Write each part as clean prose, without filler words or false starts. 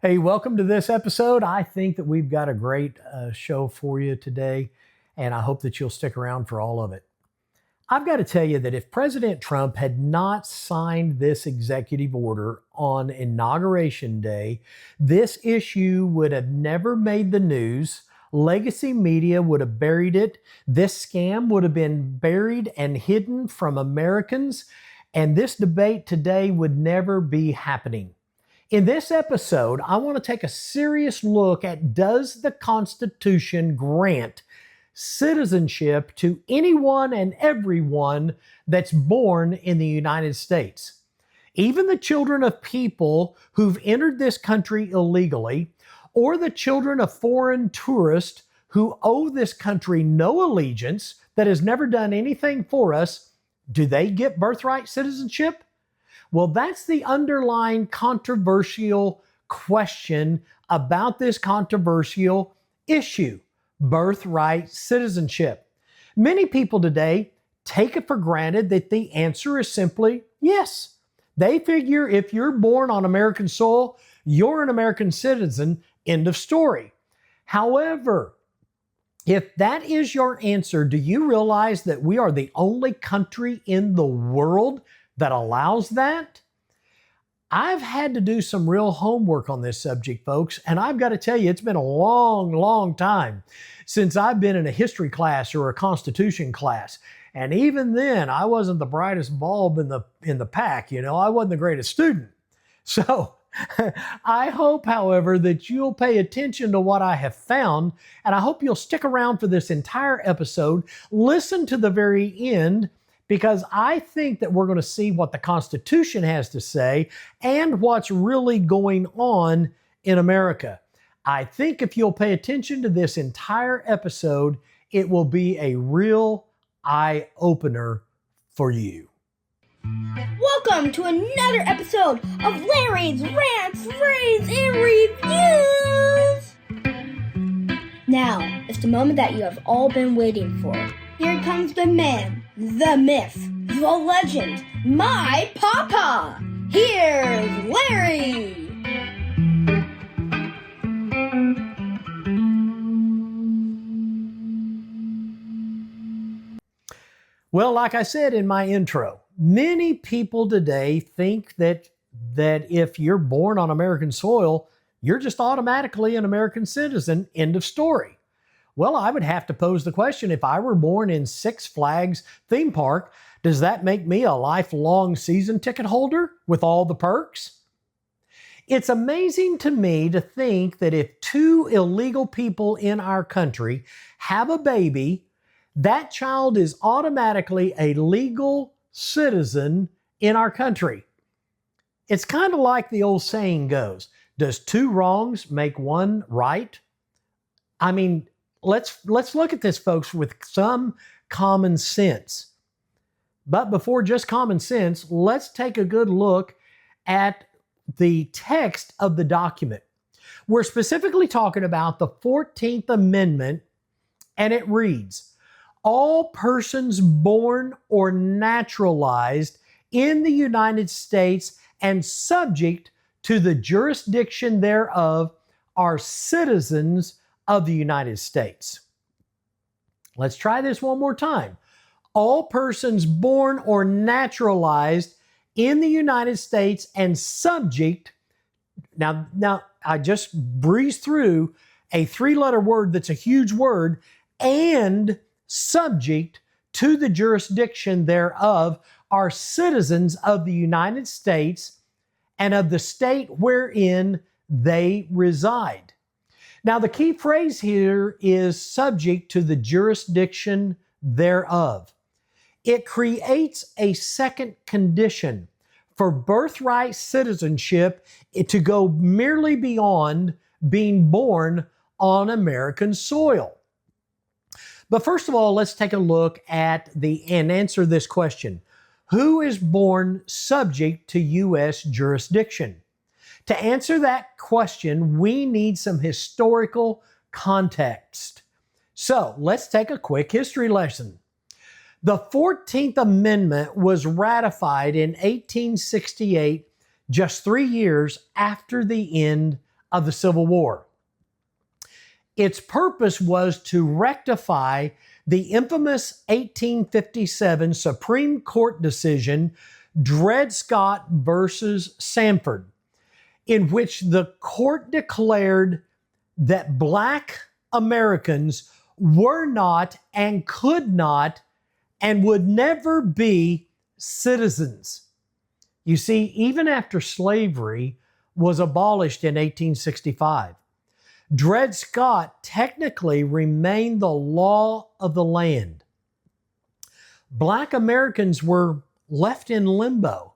Hey, welcome to this episode. I think that we've got a great show for you today, and I hope that you'll stick around for all of it. I've got to tell you that if President Trump had not signed this executive order on Inauguration Day, this issue would have never made the news. Legacy media would have buried it. This scam would have been buried and hidden from Americans, and this debate today would never be happening. In this episode, I want to take a serious look at, does the Constitution grant citizenship to anyone and everyone that's born in the United States? Even the children of people who've entered this country illegally, or the children of foreign tourists who owe this country no allegiance, that has never done anything for us, do they get birthright citizenship? Well, that's the underlying controversial question about this controversial issue, birthright citizenship. Many people today take it for granted that the answer is simply yes. They figure if you're born on American soil, you're an American citizen, end of story. However, if that is your answer, do you realize that we are the only country in the world that allows that? I've had to do some real homework on this subject, folks, and I've got to tell you, it's been a long time since I've been in a history class or a Constitution class. And even then, I wasn't the brightest bulb in the pack. I wasn't the greatest student. So I hope, however, that you'll pay attention to what I have found, and I hope you'll stick around for this entire episode. Listen to the very end, because I think that we're going to see what the Constitution has to say and what's really going on in America. I think if you'll pay attention to this entire episode, it will be a real eye-opener for you. Welcome to another episode of Larry's Rants, Raves, and Reviews! Now, it's the moment that you have all been waiting for. Here comes the man, the myth, the legend, my papa! Here's Larry! Well, like I said in my intro, many people today think that if you're born on American soil, you're just automatically an American citizen, end of story. Well, I would have to pose the question, if I were born in Six Flags theme park, does that make me a lifelong season ticket holder with all the perks? It's amazing to me to think that if two illegal people in our country have a baby, that child is automatically a legal citizen in our country. It's kind of like the old saying goes, does two wrongs make one right? I mean, let's look at this, folks, with some common sense. But before just common sense, let's take a good look at the text of the document. We're specifically talking about the 14th Amendment, and it reads, all persons born or naturalized in the United States and subject to the jurisdiction thereof are citizens of the United States. Let's try this one more time. All persons born or naturalized in the United States and subject, now I just breezed through a three-letter word that's a huge word, and subject to the jurisdiction thereof are citizens of the United States and of the state wherein they reside. Now, the key phrase here is subject to the jurisdiction thereof. It creates a second condition for birthright citizenship to go merely beyond being born on American soil. But first of all, let's take a look at and answer this question. Who is born subject to U.S. jurisdiction? To answer that question, we need some historical context. So let's take a quick history lesson. The 14th Amendment was ratified in 1868, just 3 years after the end of the Civil War. Its purpose was to rectify the infamous 1857 Supreme Court decision, Dred Scott versus Sanford, in which the court declared that Black Americans were not and could not and would never be citizens. You see, even after slavery was abolished in 1865, Dred Scott technically remained the law of the land. Black Americans were left in limbo.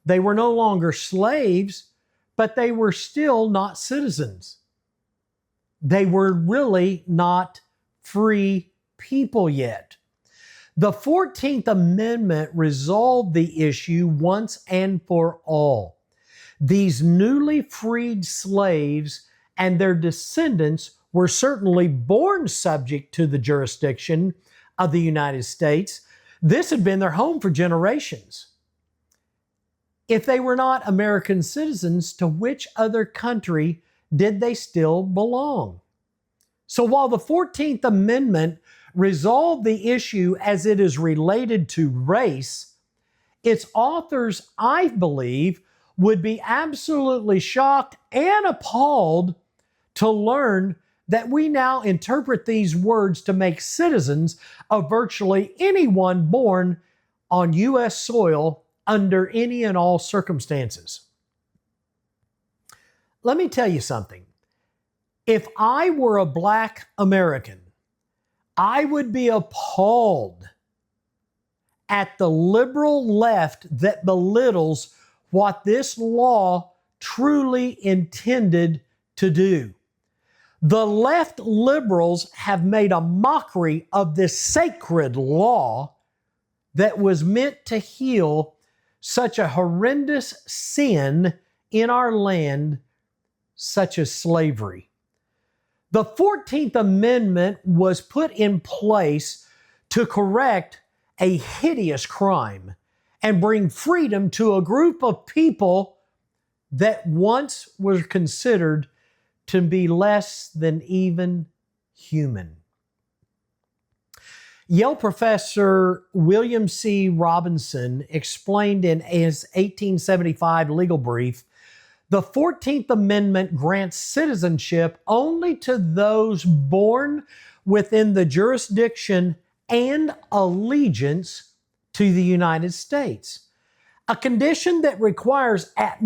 They were no longer slaves, but they were still not citizens. They were really not free people yet. The 14th Amendment resolved the issue once and for all. These newly freed slaves and their descendants were certainly born subject to the jurisdiction of the United States. This had been their home for generations. If they were not American citizens, to which other country did they still belong? So while the 14th Amendment resolved the issue as it is related to race, its authors, I believe, would be absolutely shocked and appalled to learn that we now interpret these words to make citizens of virtually anyone born on U.S. soil under any and all circumstances. Let me tell you something. If I were a Black American, I would be appalled at the liberal left that belittles what this law truly intended to do. The left liberals have made a mockery of this sacred law that was meant to heal such a horrendous sin in our land, such as slavery. The 14th Amendment was put in place to correct a hideous crime and bring freedom to a group of people that once were considered to be less than even human. Yale professor William C. Robinson explained in his 1875 legal brief, the 14th Amendment grants citizenship only to those born within the jurisdiction and allegiance to the United States, a condition that requires at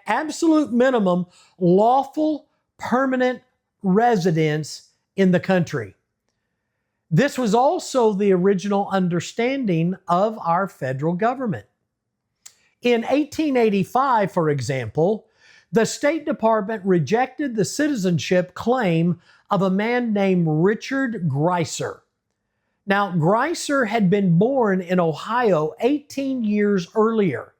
absolute minimum, lawful permanent residence in the country. This was also the original understanding of our federal government. In 1885, for example, the State Department rejected the citizenship claim of a man named Richard Greiser. Now, Greiser had been born in Ohio 18 years earlier,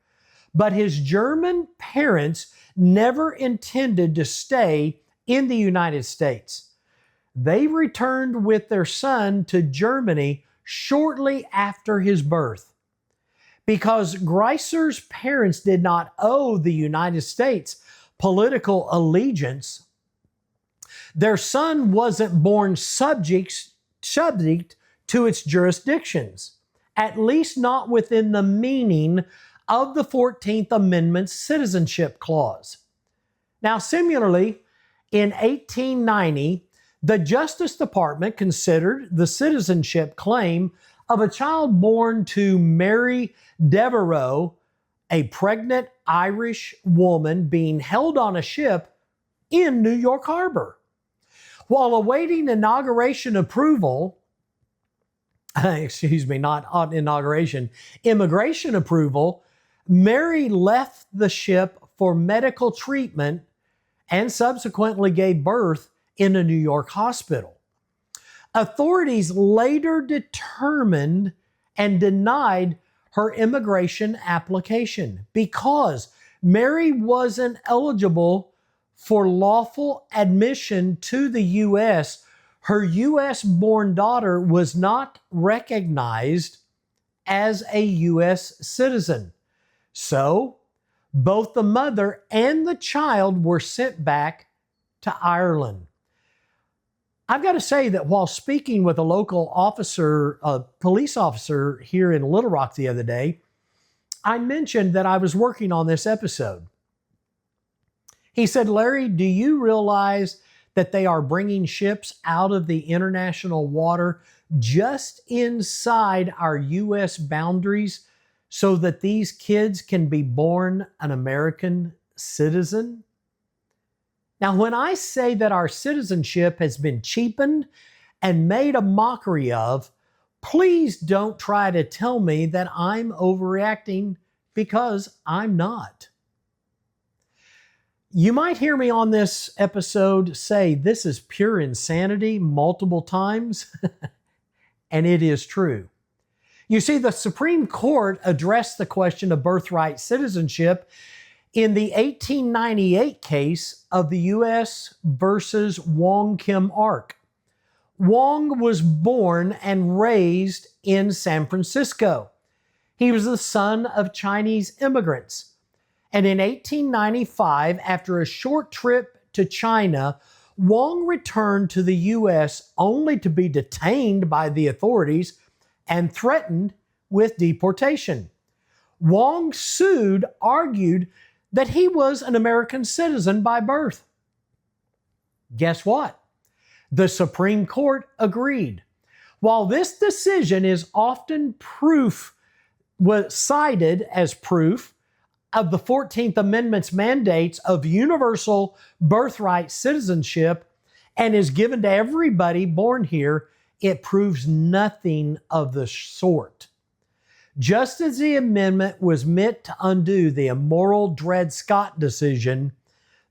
but his German parents never intended to stay in the United States. They returned with their son to Germany shortly after his birth. Because Greiser's parents did not owe the United States political allegiance, their son wasn't born subject to its jurisdictions, at least not within the meaning of the 14th Amendment's Citizenship Clause. Now, similarly, in 1890, the Justice Department considered the citizenship claim of a child born to Mary Devereux, a pregnant Irish woman being held on a ship in New York Harbor. While awaiting inauguration approval, immigration approval, Mary left the ship for medical treatment and subsequently gave birth in a New York hospital. Authorities later determined and denied her immigration application because Mary wasn't eligible for lawful admission to the U.S. Her U.S.-born daughter was not recognized as a U.S. citizen. So, Both the mother and the child were sent back to Ireland. I've got to say that while speaking with a local officer, a police officer here in Little Rock the other day, I mentioned that I was working on this episode. He said, "Larry, do you realize that they are bringing ships out of the international water just inside our U.S. boundaries so that these kids can be born an American citizen?" Now, when I say that our citizenship has been cheapened and made a mockery of, please don't try to tell me that I'm overreacting, because I'm not. You might hear me on this episode say this is pure insanity multiple times, and it is true. You see, the Supreme Court addressed the question of birthright citizenship in the 1898 case of the U.S. versus Wong Kim Ark. Wong was born and raised in San Francisco. He was the son of Chinese immigrants. And in 1895, after a short trip to China, Wong returned to the U.S. only to be detained by the authorities and threatened with deportation. Wong sued, argued that he was an American citizen by birth. Guess what? The Supreme Court agreed. While this decision is often was cited as proof of the 14th Amendment's mandates of universal birthright citizenship and is given to everybody born here, it proves nothing of the sort. Just as the amendment was meant to undo the immoral Dred Scott decision,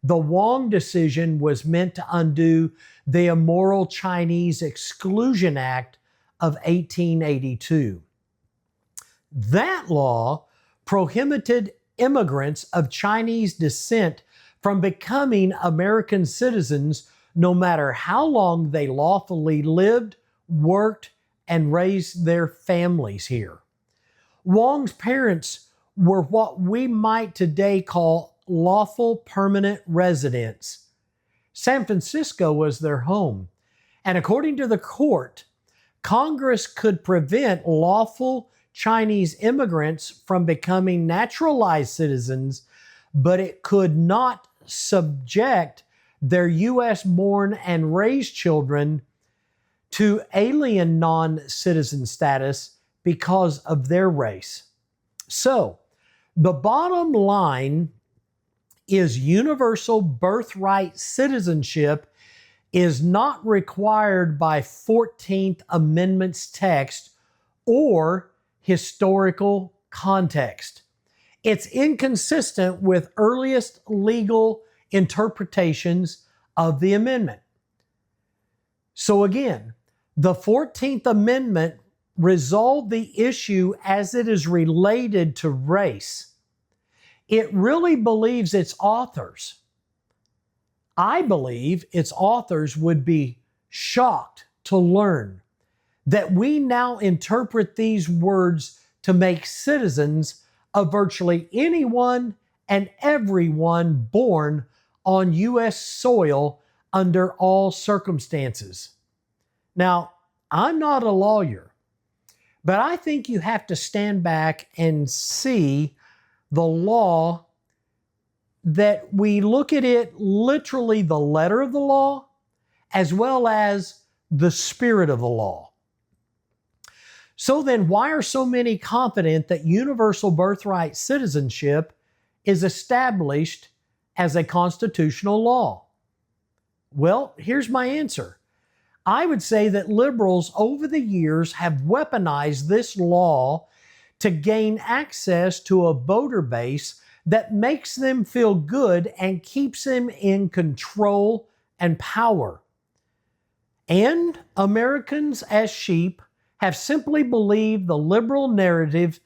the Wong decision was meant to undo the immoral Chinese Exclusion Act of 1882. That law prohibited immigrants of Chinese descent from becoming American citizens no matter how long they lawfully lived, worked, and raised their families here. Wong's parents were what we might today call lawful permanent residents. San Francisco was their home, and according to the court, Congress could prevent lawful Chinese immigrants from becoming naturalized citizens, but it could not subject their U.S.-born and raised children to alien non-citizen status because of their race. So, the bottom line is universal birthright citizenship is not required by 14th Amendment's text or historical context. It's inconsistent with earliest legal interpretations of the amendment. So again, the 14th Amendment resolved the issue as it is related to race. It really believes its authors. I believe its authors would be shocked to learn that we now interpret these words to make citizens of virtually anyone and everyone born on U.S. soil under all circumstances. Now, I'm not a lawyer, but I think you have to stand back and see the law, that we look at it literally the letter of the law as well as the spirit of the law. So then, why are so many confident that universal birthright citizenship is established as a constitutional law? Well, here's my answer. I would say that liberals over the years have weaponized this law to gain access to a voter base that makes them feel good and keeps them in control and power. And Americans as sheep have simply believed the liberal narrative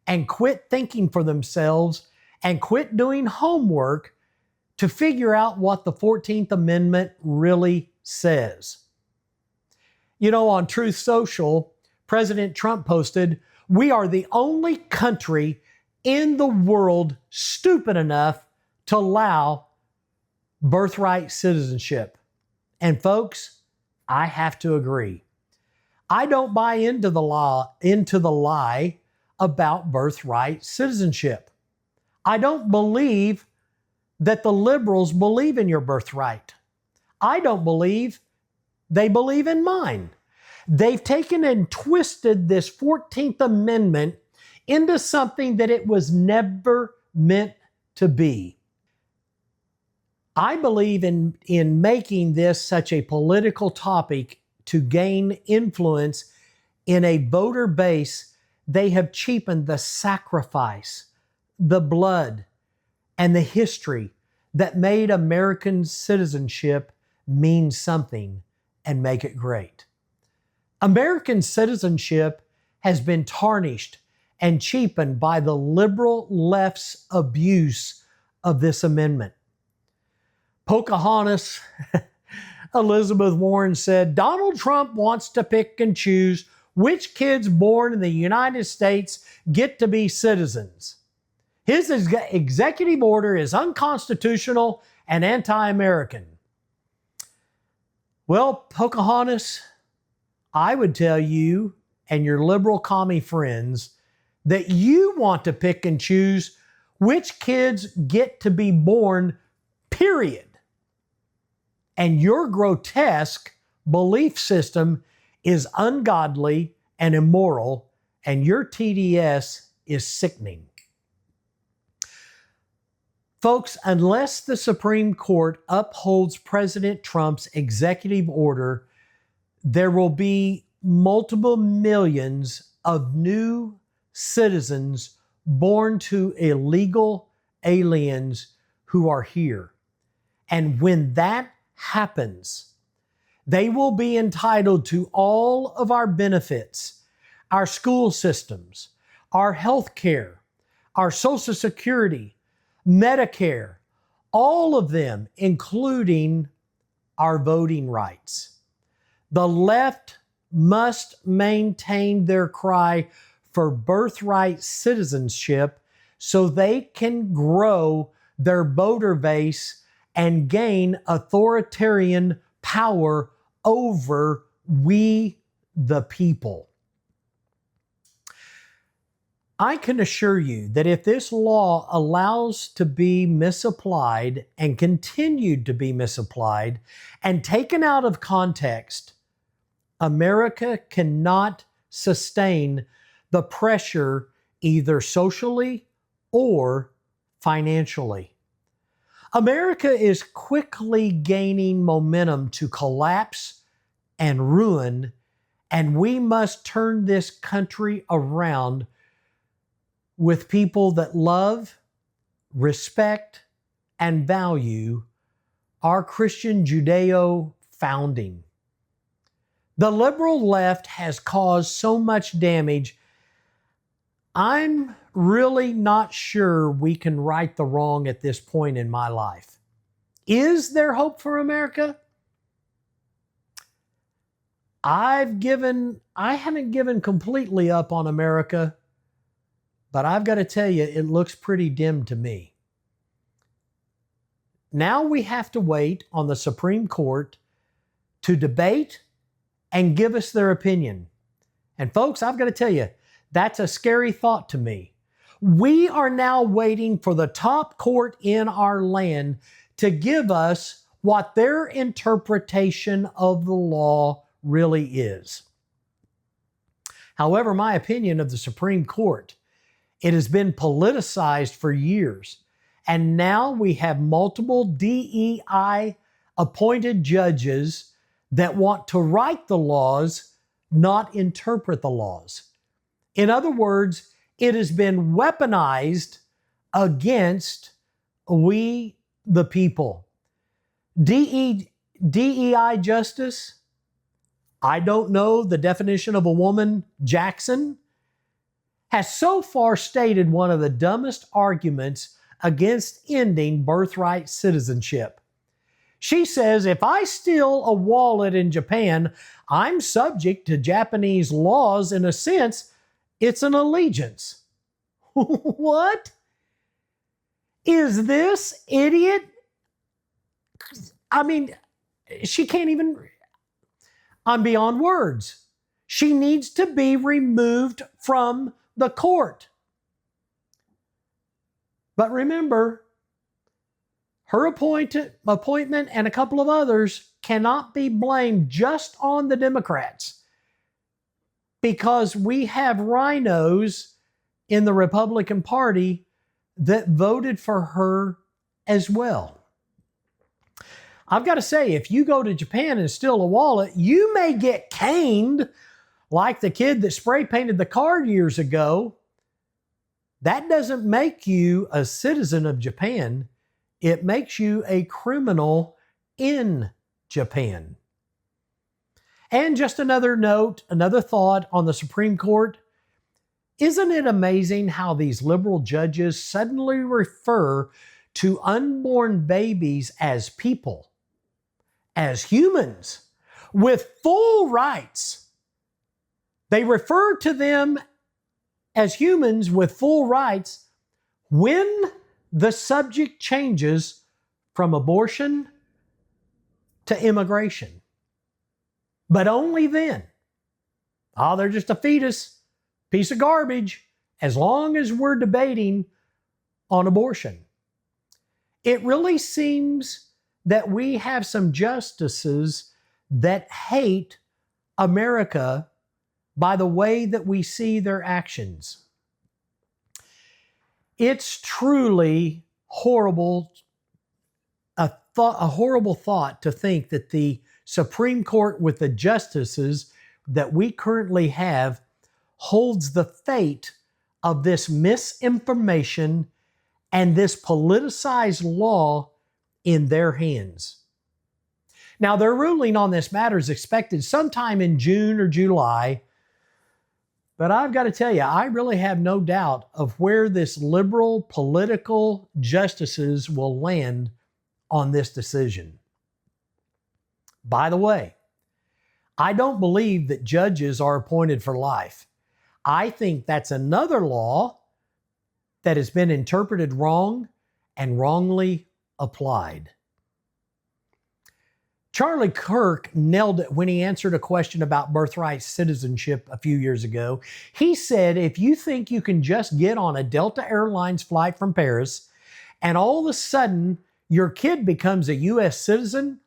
and quit thinking for themselves and quit doing homework to figure out what the 14th Amendment really says. You know, on Truth Social, President Trump posted, "We are the only country in the world stupid enough to allow birthright citizenship? And folks, I have to agree. I don't buy into the lie about birthright citizenship. I don't believe that the liberals believe in your birthright. I don't believe they believe in mine. They've taken and twisted this 14th Amendment into something that it was never meant to be. I believe in making this such a political topic to gain influence in a voter base. They have cheapened the sacrifice, the blood, and the history that made American citizenship mean something and make it great. American citizenship has been tarnished and cheapened by the liberal left's abuse of this amendment. Pocahontas, Elizabeth Warren said, Donald Trump wants to pick and choose which kids born in the United States get to be citizens. His executive order is unconstitutional and anti-American. Well, Pocahontas, I would tell you and your liberal commie friends that you want to pick and choose which kids get to be born, period. And your grotesque belief system is ungodly and immoral, and your TDS is sickening. Folks, unless the Supreme Court upholds President Trump's executive order, there will be multiple millions of new citizens born to illegal aliens who are here. And when that happens, they will be entitled to all of our benefits, our school systems, our health care, our Social Security, Medicare, all of them, including our voting rights. The left must maintain their cry for birthright citizenship so they can grow their voter base and gain authoritarian power over we the people. I can assure you that if this law allows to be misapplied and continued to be misapplied and taken out of context, America cannot sustain the pressure either socially or financially. America is quickly gaining momentum to collapse and ruin, and we must turn this country around with people that love, respect, and value our Christian Judeo founding. The liberal left has caused so much damage. I'm really not sure we can right the wrong at this point in my life. Is there hope for America? I haven't given completely up on America, but I've got to tell you, it looks pretty dim to me. Now we have to wait on the Supreme Court to debate and give us their opinion. And folks, I've got to tell you, that's a scary thought to me. We are now waiting for the top court in our land to give us what their interpretation of the law really is. However, my opinion of the Supreme Court, it has been politicized for years. And now we have multiple DEI appointed judges that want to write the laws, not interpret the laws. In other words, it has been weaponized against we, the people. DEI justice, I don't know the definition of a woman, Jackson, has so far stated one of the dumbest arguments against ending birthright citizenship. She says, if I steal a wallet in Japan, I'm subject to Japanese laws. In a sense, it's an allegiance. What? Is this idiot? I mean, she can't even, I'm beyond words. She needs to be removed from the court. But remember, her appointment and a couple of others cannot be blamed just on the Democrats, because we have rhinos in the Republican Party that voted for her as well. I've got to say, if you go to Japan and steal a wallet, you may get caned like the kid that spray painted the card years ago. That doesn't make you a citizen of Japan. It makes you a criminal in Japan. And just another note, another thought on the Supreme Court. Isn't it amazing how these liberal judges suddenly refer to unborn babies as people, as humans, with full rights? They refer to them as humans with full rights when the subject changes from abortion to immigration. But only then. Oh, they're just a fetus, piece of garbage, as long as we're debating on abortion. It really seems that we have some justices that hate America by the way that we see their actions. It's truly horrible, a horrible thought to think that the Supreme Court, with the justices that we currently have, holds the fate of this misinformation and this politicized law in their hands. Now, their ruling on this matter is expected sometime in June or July. But I've got to tell you, I really have no doubt of where this liberal political justices will land on this decision. By the way, I don't believe that judges are appointed for life. I think that's another law that has been interpreted wrong and wrongly applied. Charlie Kirk nailed it when he answered a question about birthright citizenship a few years ago. He said, if you think you can just get on a Delta Airlines flight from Paris and all of a sudden your kid becomes a U.S. citizen,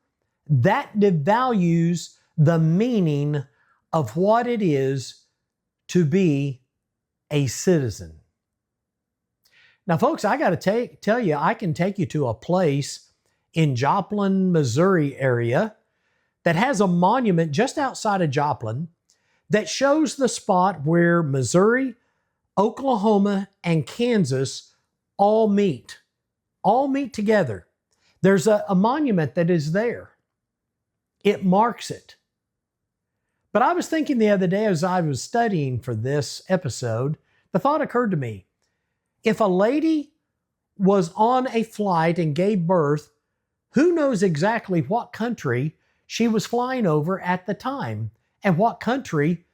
that devalues the meaning of what it is to be a citizen. Now, folks, I got to tell you, I can take you to a place in Joplin, Missouri area that has a monument just outside of Joplin that shows the spot where Missouri, Oklahoma, and Kansas all meet together. There's a monument that is there. It marks it. But I was thinking the other day as I was studying for this episode, the thought occurred to me, if a lady was on a flight and gave birth, who knows exactly what country she was flying over at the time and what country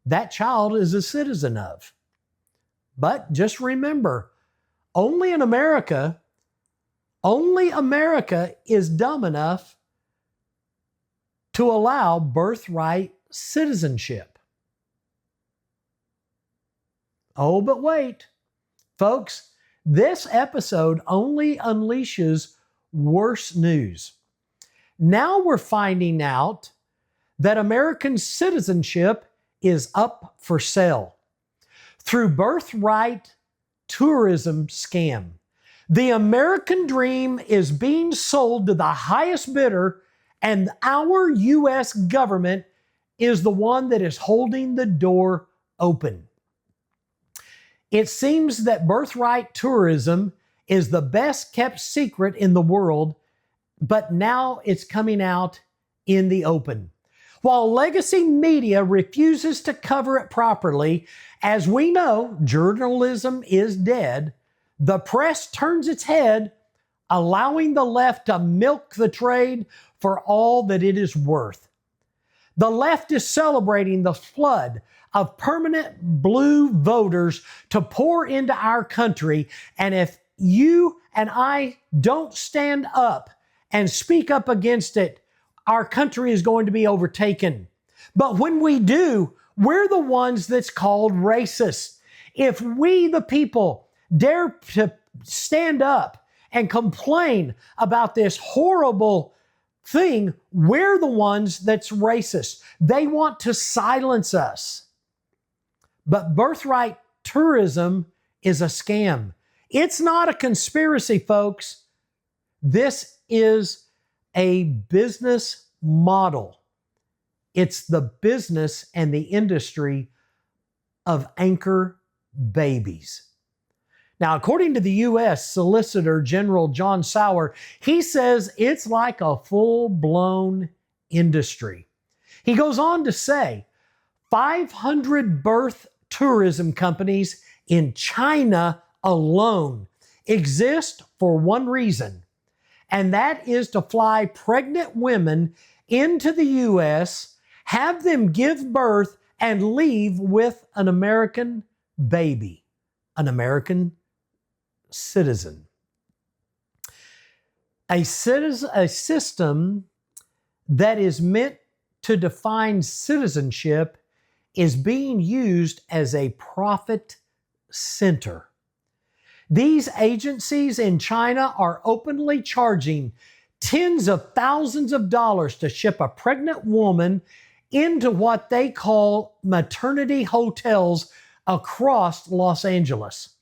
that child is a citizen of? But just remember, only America is dumb enough to allow birthright citizenship. Oh, but wait, folks, this episode only unleashes worse news. Now we're finding out that American citizenship is up for sale through birthright tourism scam. The American dream is being sold to the highest bidder, and our U.S. government is the one that is holding the door open. It seems that birthright tourism is the best kept secret in the world, but now it's coming out in the open. While legacy media refuses to cover it properly, as we know, journalism is dead, the press turns its head, allowing the left to milk the trade for all that it is worth. The left is celebrating the flood of permanent blue voters to pour into our country. And if you and I don't stand up and speak up against it, our country is going to be overtaken. But when we do, we're the ones that's called racist. If we, the people, dare to stand up and complain about this horrible thing, we're the ones that's racist. They want to silence us. But birthright tourism is a scam. It's not a conspiracy, folks. This is a business model. It's the business and the industry of anchor babies. Now, according to the U.S. Solicitor General John Sauer, he says it's like a full-blown industry. He goes on to say 500 birth tourism companies in China alone exist for one reason, and that is to fly pregnant women into the U.S., have them give birth, and leave with an American baby, an American citizen. A system that is meant to define citizenship is being used as a profit center. These agencies in China are openly charging tens of thousands of dollars to ship a pregnant woman into what they call maternity hotels across Los Angeles.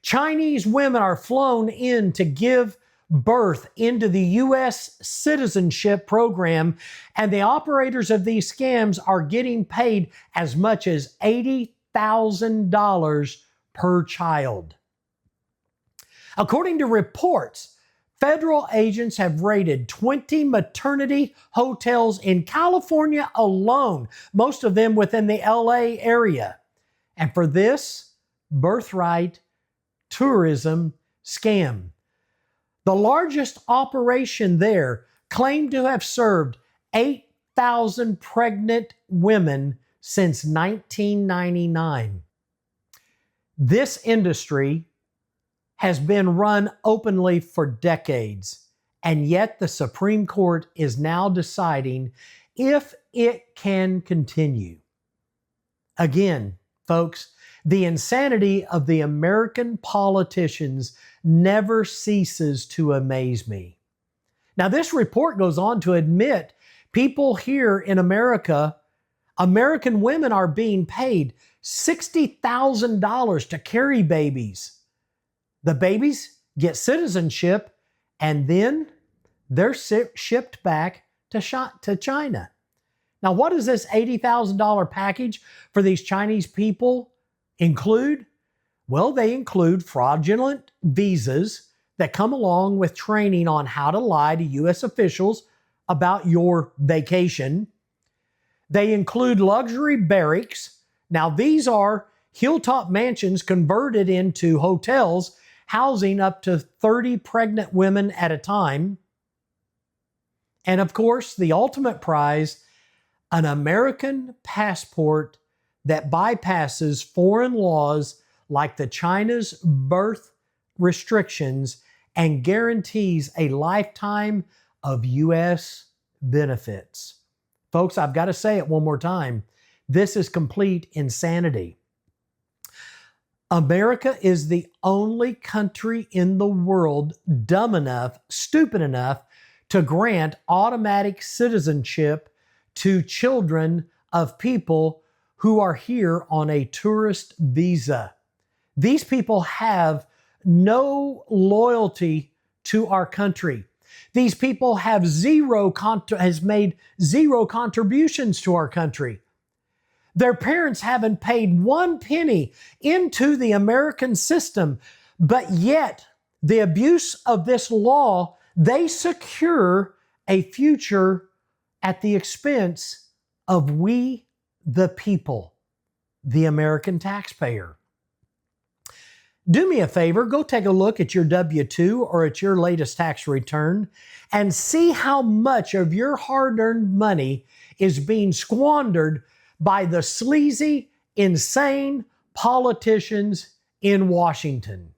Chinese women are flown in to give birth into the U.S. Citizenship program, and the operators of these scams are getting paid as much as $80,000 per child. According to reports, federal agents have raided 20 maternity hotels in California alone, most of them within the LA area. And for this birthright tourism scam, the largest operation there claimed to have served 8,000 pregnant women since 1999. This industry has been run openly for decades, and yet the Supreme Court is now deciding if it can continue. Again, folks, the insanity of the American politicians never ceases to amaze me. Now, this report goes on to admit people here in America, American women are being paid $60,000 to carry babies. The babies get citizenship, and then they're shipped back to China. Now, what does this $80,000 package for these Chinese people include? Well, they include fraudulent visas that come along with training on how to lie to U.S. officials about your vacation. They include luxury barracks. Now, these are hilltop mansions converted into hotels, housing up to 30 pregnant women at a time. And of course, the ultimate prize, an American passport that bypasses foreign laws like the China's birth restrictions and guarantees a lifetime of U.S. benefits. Folks, I've got to say it one more time. This is complete insanity. America is the only country in the world dumb enough, stupid enough to grant automatic citizenship to children of people who are here on a tourist visa. These people have no loyalty to our country. These people have made zero contributions to our country. Their parents haven't paid one penny into the American system, but yet the abuse of this law, they secure a future at the expense of we, the people, the American taxpayer. Do me a favor, go take a look at your W-2 or at your latest tax return and see how much of your hard-earned money is being squandered by the sleazy insane politicians in Washington.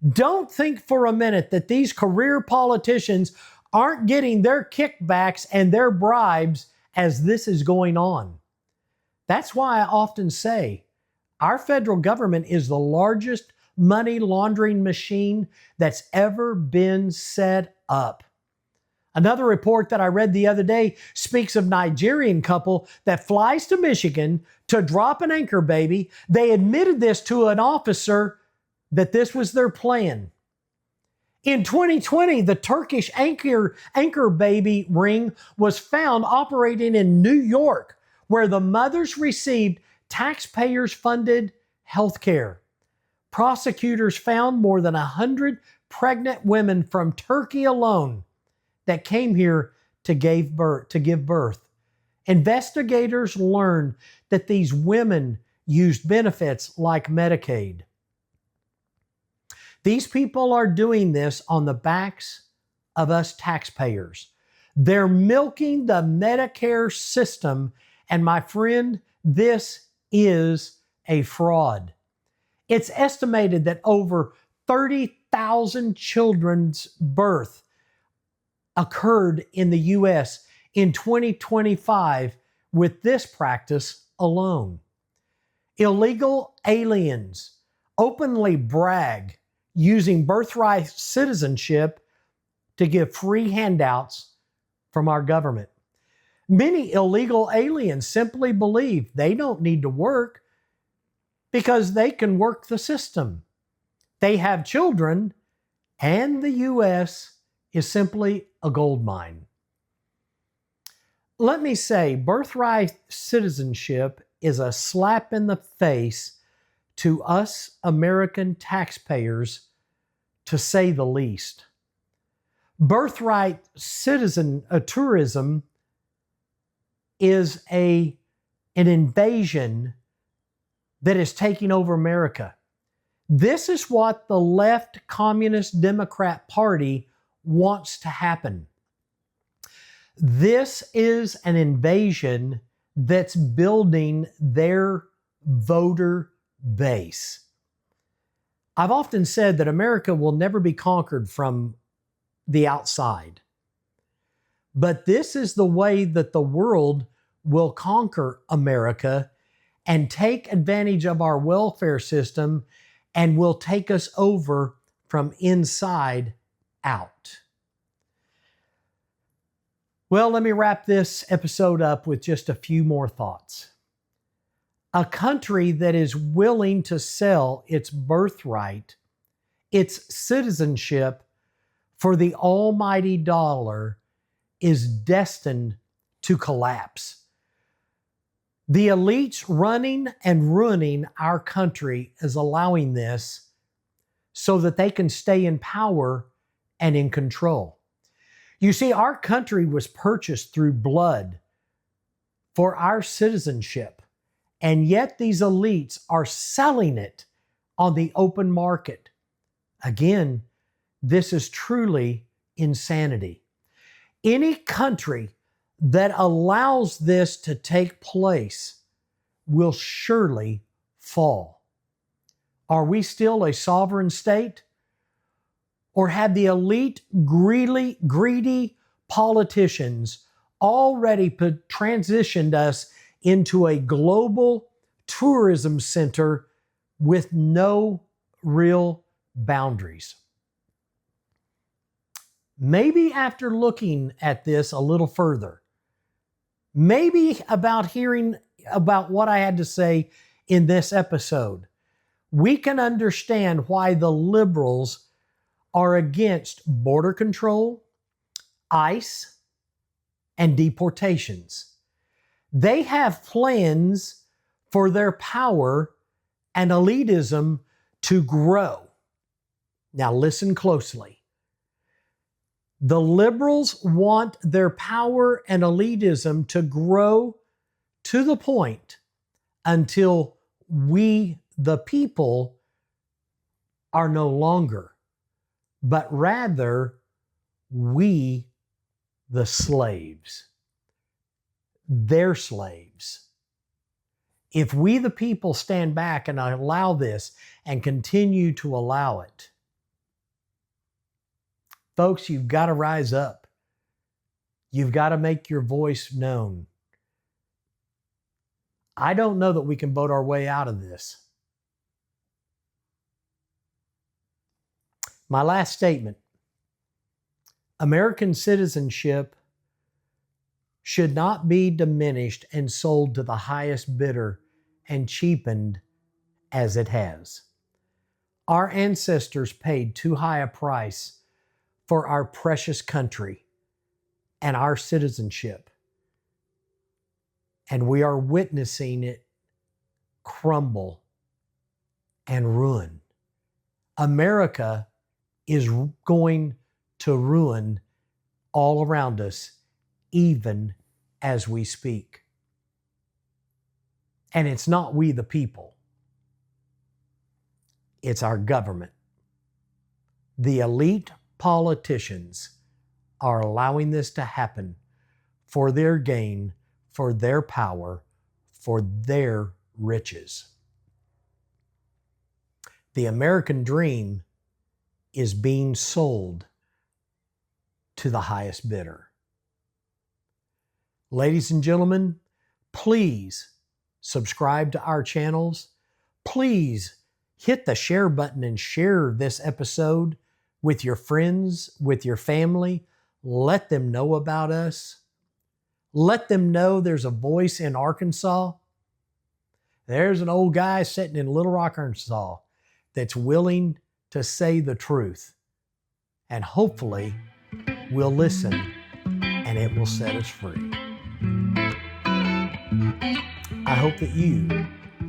Don't think for a minute that these career politicians aren't getting their kickbacks and their bribes as this is going on. That's why I often say our federal government is the largest money laundering machine that's ever been set up. Another report that I read the other day speaks of a Nigerian couple that flies to Michigan to drop an anchor baby. They admitted this to an officer that this was their plan. In 2020, the Turkish anchor baby ring was found operating in New York, where the mothers received taxpayers-funded health care. Prosecutors found more than 100 pregnant women from Turkey alone that came here to give birth. Investigators learned that these women used benefits like Medicaid. These people are doing this on the backs of us taxpayers. They're milking the Medicare system, and my friend, this is a fraud. It's estimated that over 30,000 children's births occurred in the U.S. in 2025 with this practice alone. Illegal aliens openly brag using birthright citizenship to give free handouts from our government. Many illegal aliens simply believe they don't need to work because they can work the system. They have children, and the U.S. is simply a gold mine. Let me say, birthright citizenship is a slap in the face to us American taxpayers, to say the least. Birthright tourism is an invasion that is taking over America. This is what the left Communist Democrat Party wants to happen. This is an invasion that's building their voter base. I've often said that America will never be conquered from the outside. But this is the way that the world will conquer America and take advantage of our welfare system and will take us over from inside out. Well, let me wrap this episode up with just a few more thoughts. A country that is willing to sell its birthright, its citizenship, for the almighty dollar is destined to collapse. The elites running and ruining our country is allowing this so that they can stay in power and in control. You see, our country was purchased through blood for our citizenship, and yet these elites are selling it on the open market. Again, this is truly insanity. Any country that allows this to take place will surely fall. Are we still a sovereign state? Or have the elite, greedy politicians already transitioned us into a global tourism center with no real boundaries? Maybe after looking at this a little further, maybe about hearing about what I had to say in this episode, we can understand why the liberals are against border control, ICE, and deportations. They have plans for their power and elitism to grow. Now listen closely. The liberals want their power and elitism to grow to the point until we, the people, are no longer, but rather we, the slaves, their slaves. If we, the people, stand back and allow this and continue to allow it, folks, you've got to rise up. You've got to make your voice known. I don't know that we can vote our way out of this. My last statement. American citizenship should not be diminished and sold to the highest bidder and cheapened as it has. Our ancestors paid too high a price for our precious country and our citizenship. And we are witnessing it crumble and ruin. America is going to ruin all around us, even as we speak. And it's not we the people. It's our government. The elite politicians are allowing this to happen for their gain, for their power, for their riches. The American dream is being sold to the highest bidder. Ladies and gentlemen, please subscribe to our channels. Please hit the share button and share this episode with your friends, with your family. Let them know about us. Let them know there's a voice in Arkansas. There's an old guy sitting in Little Rock, Arkansas, that's willing to say the truth. And hopefully we'll listen and it will set us free. I hope that you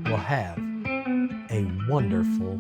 will have a wonderful